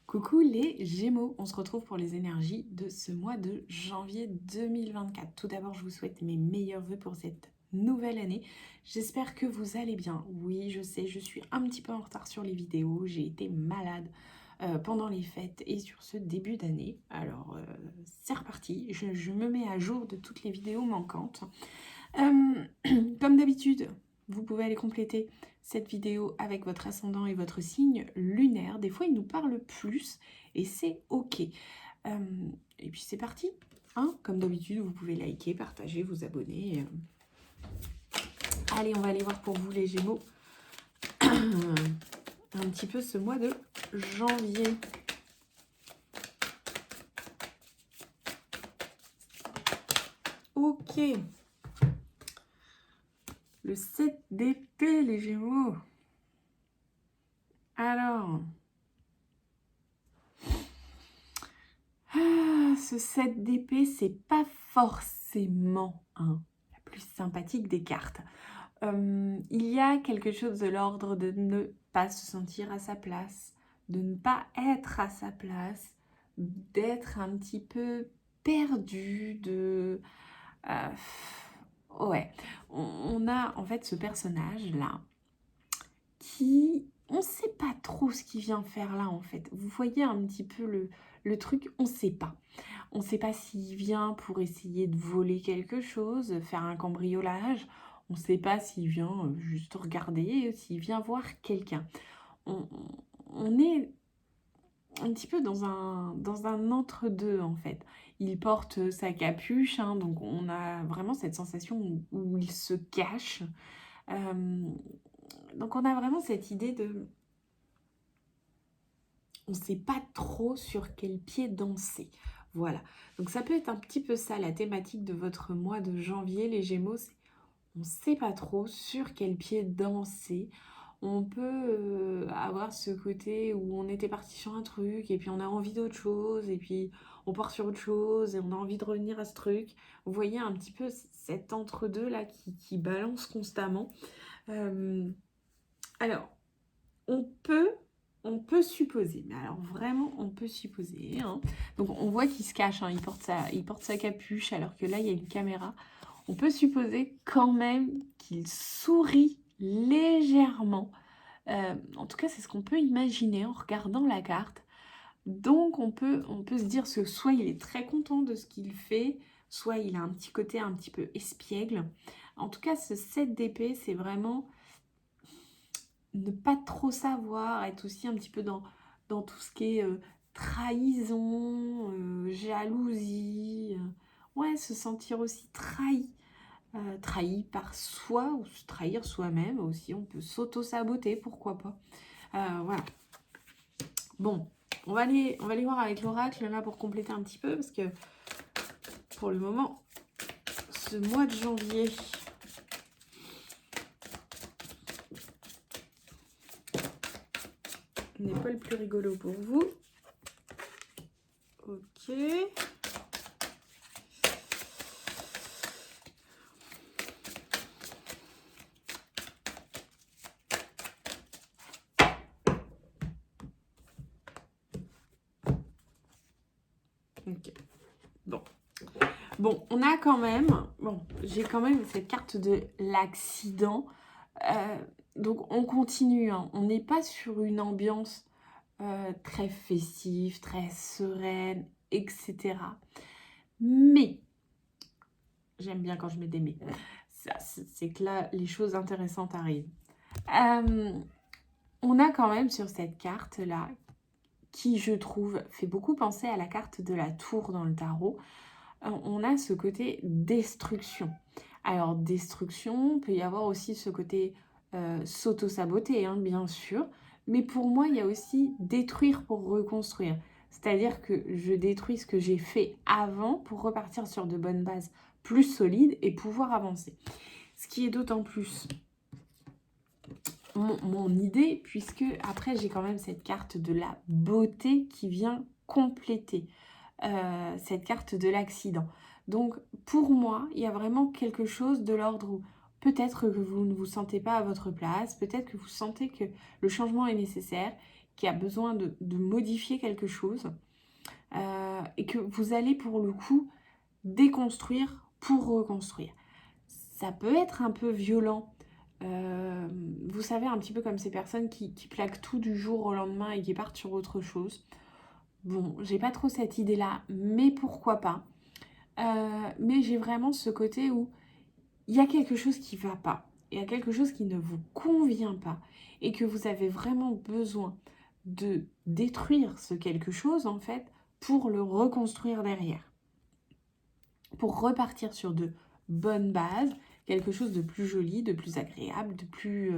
Coucou les Gémeaux, on se retrouve pour les énergies de ce mois de janvier 2024. Tout d'abord, je vous souhaite mes meilleurs vœux pour cette nouvelle année. J'espère que vous allez bien. Oui, je sais, je suis un petit peu en retard sur les vidéos. J'ai été malade pendant les fêtes et sur ce début d'année. Alors, c'est reparti. Je me mets à jour de toutes les vidéos manquantes. Euh, Comme d'habitude, vous pouvez aller compléter cette vidéo avec votre ascendant et votre signe lunaire. Des fois, il nous parle plus et c'est ok. Et puis c'est parti. Hein, comme d'habitude, vous pouvez liker, partager, vous abonner. Allez, on va aller voir pour vous les Gémeaux un petit peu ce mois de janvier. Ok. Le 7 d'épée, les Gémeaux. Alors, ce 7 d'épée, c'est pas forcément la plus sympathique des cartes. Il y a quelque chose de l'ordre de ne pas se sentir à sa place, de ne pas être à sa place, d'être un petit peu perdu, ouais, on a en fait ce personnage-là qui... On ne sait pas trop ce qu'il vient faire là en fait. Vous voyez un petit peu le truc, on ne sait pas. On ne sait pas s'il vient pour essayer de voler quelque chose, faire un cambriolage. On ne sait pas s'il vient juste regarder, s'il vient voir quelqu'un. On, on est un petit peu dans un entre-deux en fait. Il porte sa capuche, hein, donc on a vraiment cette sensation où il se cache. Donc on a vraiment cette idée de... On ne sait pas trop sur quel pied danser. Voilà. Donc ça peut être un petit peu ça la thématique de votre mois de janvier, les Gémeaux. On ne sait pas trop sur quel pied danser. On peut avoir ce côté où on était parti sur un truc et puis on a envie d'autre chose et puis on part sur autre chose et on a envie de revenir à ce truc. Vous voyez un petit peu cet entre-deux là qui balance constamment. Alors, on peut on peut supposer, mais alors vraiment on peut supposer, hein. Donc on voit qu'il se cache, hein, il porte sa capuche alors que là il y a une caméra. On peut supposer quand même qu'il sourit légèrement. En tout cas, c'est ce qu'on peut imaginer en regardant la carte. Donc on peut se dire que soit il est très content de ce qu'il fait, soit il a un petit côté un petit peu espiègle. En tout cas, ce 7 d'épée, c'est vraiment ne pas trop savoir, être aussi un petit peu dans tout ce qui est trahison, jalousie. Ouais, se sentir aussi trahi. Trahi par soi ou se trahir soi-même aussi. On peut s'auto-saboter, pourquoi pas. Voilà. Bon, on va aller voir avec l'oracle là pour compléter un petit peu parce que pour le moment, ce mois de janvier... n'est pas le plus rigolo pour vous. Ok. Ok. Bon, on a quand même... Bon, j'ai quand même cette carte de l'accident. Donc, on continue. Hein. On n'est pas sur une ambiance très festive, très sereine, etc. Mais, j'aime bien quand je mets des mais. C'est que là, les choses intéressantes arrivent. On a quand même sur cette carte-là, qui je trouve fait beaucoup penser à la carte de la tour dans le tarot, on a ce côté destruction. Alors destruction, peut y avoir aussi ce côté s'auto-saboter, hein, bien sûr, mais pour moi, il y a aussi détruire pour reconstruire. C'est-à-dire que je détruis ce que j'ai fait avant pour repartir sur de bonnes bases plus solides et pouvoir avancer. Ce qui est d'autant plus mon idée, puisque après j'ai quand même cette carte de la beauté qui vient compléter cette carte de l'accident. Donc pour moi, il y a vraiment quelque chose de l'ordre où peut-être que vous ne vous sentez pas à votre place, peut-être que vous sentez que le changement est nécessaire qui a besoin de modifier quelque chose et que vous allez pour le coup déconstruire pour reconstruire. Ça peut être un peu violent. Vous savez, un petit peu comme ces personnes qui plaquent tout du jour au lendemain et qui partent sur autre chose. Bon, j'ai pas trop cette idée-là, mais pourquoi pas. Mais j'ai vraiment ce côté où il y a quelque chose qui va pas, il y a quelque chose qui ne vous convient pas et que vous avez vraiment besoin de détruire ce quelque chose en fait pour le reconstruire derrière, pour repartir sur de bonnes bases, quelque chose de plus joli, de plus agréable, de plus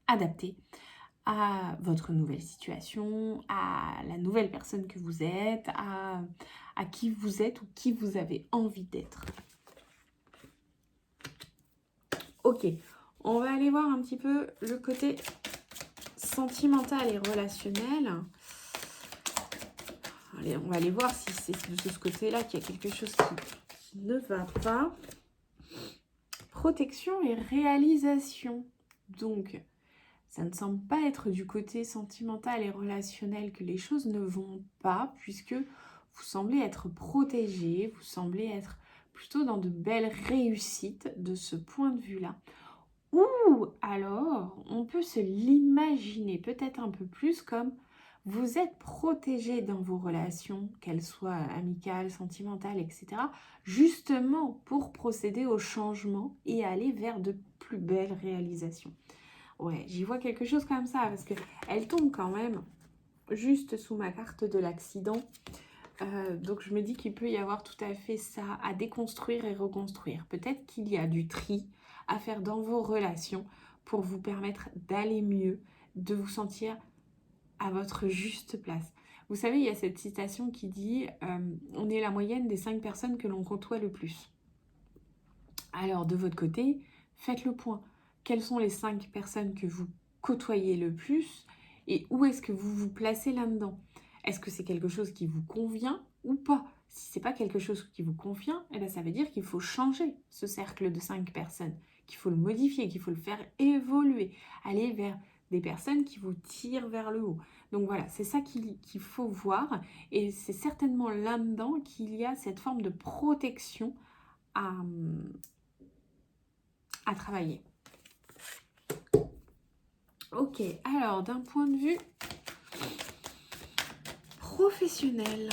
adapté à votre nouvelle situation, à la nouvelle personne que vous êtes, à qui vous êtes ou qui vous avez envie d'être. Ok, on va aller voir un petit peu le côté sentimental et relationnel. Allez, on va aller voir si c'est de ce côté-là qu'il y a quelque chose qui ne va pas. Protection et réalisation. Donc, ça ne semble pas être du côté sentimental et relationnel que les choses ne vont pas, puisque vous semblez être protégé, vous semblez être plutôt dans de belles réussites de ce point de vue-là. Ou alors, on peut se l'imaginer peut-être un peu plus comme vous êtes protégé dans vos relations, qu'elles soient amicales, sentimentales, etc., justement pour procéder au changement et aller vers de plus belles réalisations. Ouais, j'y vois quelque chose comme ça, parce qu'elle tombe quand même juste sous ma carte de l'accident. Donc je me dis qu'il peut y avoir tout à fait ça à déconstruire et reconstruire. Peut-être qu'il y a du tri à faire dans vos relations pour vous permettre d'aller mieux, de vous sentir à votre juste place. Vous savez, il y a cette citation qui dit on est la moyenne des 5 personnes que l'on côtoie le plus. Alors de votre côté, faites le point. Quelles sont les 5 personnes que vous côtoyez le plus et où est-ce que vous vous placez là-dedans? Est-ce que c'est quelque chose qui vous convient ou pas? Si c'est pas quelque chose qui vous convient, eh bien ça veut dire qu'il faut changer ce cercle de 5 personnes, qu'il faut le modifier, qu'il faut le faire évoluer, aller vers des personnes qui vous tirent vers le haut. Donc voilà, c'est ça qu'il faut voir et c'est certainement là-dedans qu'il y a cette forme de protection à travailler. Ok, alors d'un point de vue professionnel.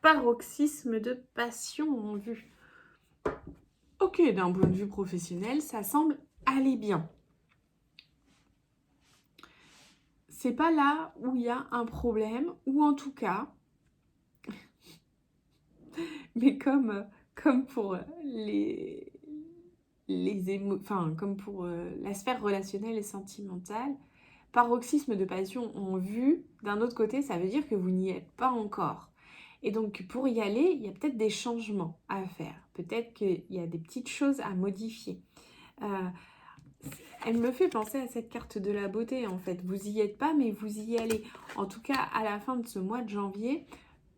Paroxysme de passion en vue. Ok, d'un point de vue professionnel, ça semble aller bien. C'est pas là où il y a un problème, ou en tout cas, mais comme pour comme pour la sphère relationnelle et sentimentale, paroxysme de passion en vue, d'un autre côté, ça veut dire que vous n'y êtes pas encore. Et donc, pour y aller, il y a peut-être des changements à faire. Peut-être qu'il y a des petites choses à modifier. Elle me fait penser à cette carte de la beauté, en fait. Vous y êtes pas, mais vous y allez. En tout cas, à la fin de ce mois de janvier,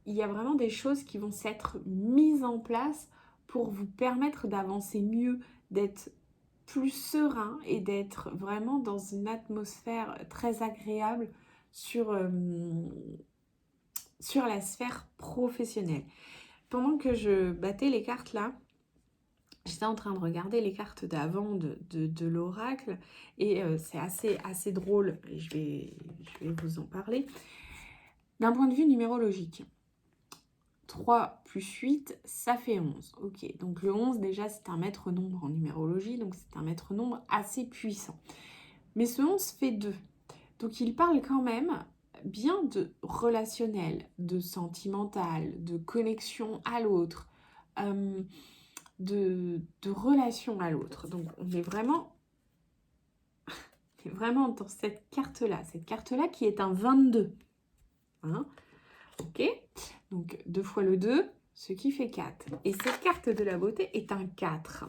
il y a vraiment des choses qui vont s'être mises en place pour vous permettre d'avancer mieux, d'être plus serein et d'être vraiment dans une atmosphère très agréable sur la sphère professionnelle. Pendant que je battais les cartes là, j'étais en train de regarder les cartes d'avant de l'oracle et c'est assez drôle, et je vais vous en parler. D'un point de vue numérologique, 3 plus 8, ça fait 11. Ok, donc le 11 déjà c'est un maître nombre en numérologie, donc c'est un maître nombre assez puissant. Mais ce 11 fait 2. Donc il parle quand même bien de relationnel, de sentimental, de connexion à l'autre, de relation à l'autre. Donc on est vraiment dans cette carte-là qui est un 22. Hein, ok, donc 2 fois le 2, ce qui fait 4. Et cette carte de la beauté est un 4.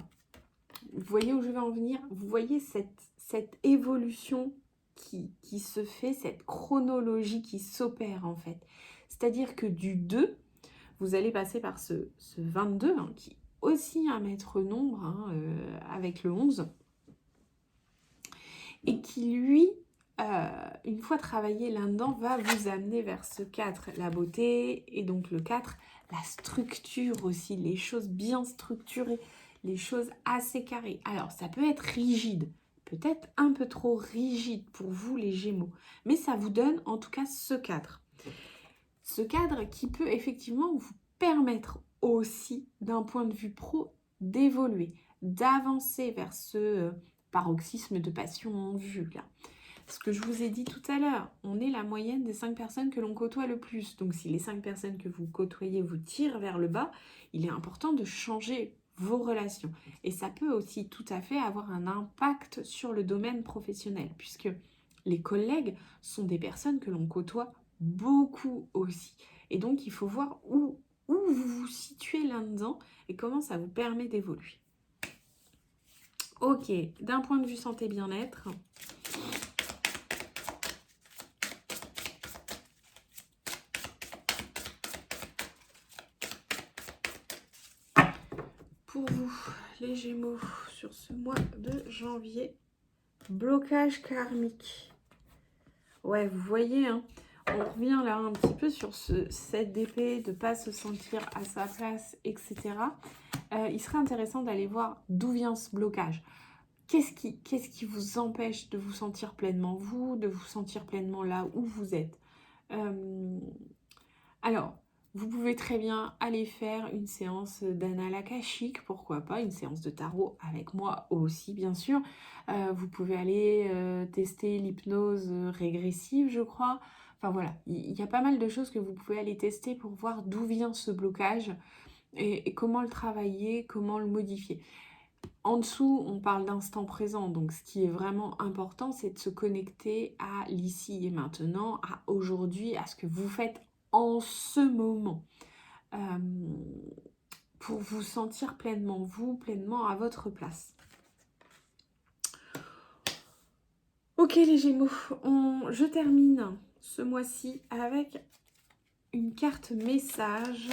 Vous voyez où je vais en venir? Vous voyez cette évolution qui se fait, cette chronologie qui s'opère en fait. C'est-à-dire que du 2, vous allez passer par ce 22, hein, qui est aussi un maître nombre, hein, avec le 11, et qui, lui, une fois travaillé là-dedans, va vous amener vers ce 4, la beauté, et donc le 4, la structure aussi, les choses bien structurées, les choses assez carrées. Alors, ça peut être rigide, peut-être un peu trop rigide pour vous, les Gémeaux, mais ça vous donne en tout cas ce cadre. Ce cadre qui peut effectivement vous permettre aussi, d'un point de vue pro, d'évoluer, d'avancer vers ce paroxysme de passion en vue, là. Ce que je vous ai dit tout à l'heure, on est la moyenne des 5 personnes que l'on côtoie le plus. Donc si les 5 personnes que vous côtoyez vous tirent vers le bas, il est important de changer vos relations. Et ça peut aussi tout à fait avoir un impact sur le domaine professionnel, puisque les collègues sont des personnes que l'on côtoie beaucoup aussi. Et donc il faut voir où vous vous situez là-dedans et comment ça vous permet d'évoluer. Ok, d'un point de vue santé bien-être, pour vous, les Gémeaux, sur ce mois de janvier, blocage karmique. Ouais, vous voyez, hein, on revient là un petit peu sur ce 7 d'épée, de ne pas se sentir à sa place, etc. Il serait intéressant d'aller voir d'où vient ce blocage. Qu'est-ce qui vous empêche de vous sentir pleinement vous, de vous sentir pleinement là où vous êtes? Alors, vous pouvez très bien aller faire une séance d'Anal Akashique, pourquoi pas, une séance de tarot avec moi aussi, bien sûr. Vous pouvez aller tester l'hypnose régressive, je crois. Enfin voilà, il y a pas mal de choses que vous pouvez aller tester pour voir d'où vient ce blocage et comment le travailler, comment le modifier. En dessous, on parle d'instant présent, donc ce qui est vraiment important, c'est de se connecter à l'ici et maintenant, à aujourd'hui, à ce que vous faites en ce moment, pour vous sentir pleinement vous, pleinement à votre place. Ok les Gémeaux, je termine ce mois-ci avec une carte message.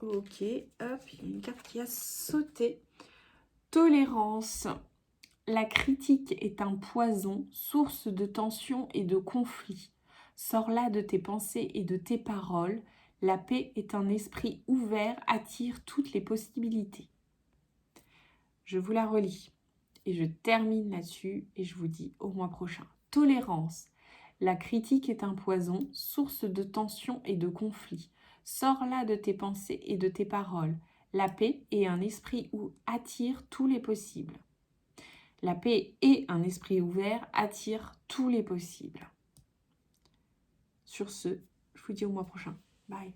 Ok, hop, il y a une carte qui a sauté. Tolérance. La critique est un poison, source de tension et de conflit. Sors-la de tes pensées et de tes paroles. La paix est un esprit ouvert, attire toutes les possibilités. Je vous la relis et je termine là-dessus et je vous dis au mois prochain. Tolérance. La critique est un poison, source de tension et de conflit. Sors-la de tes pensées et de tes paroles. La paix est un esprit où attire tous les possibles. La paix et un esprit ouvert attirent tous les possibles. Sur ce, je vous dis au mois prochain. Bye.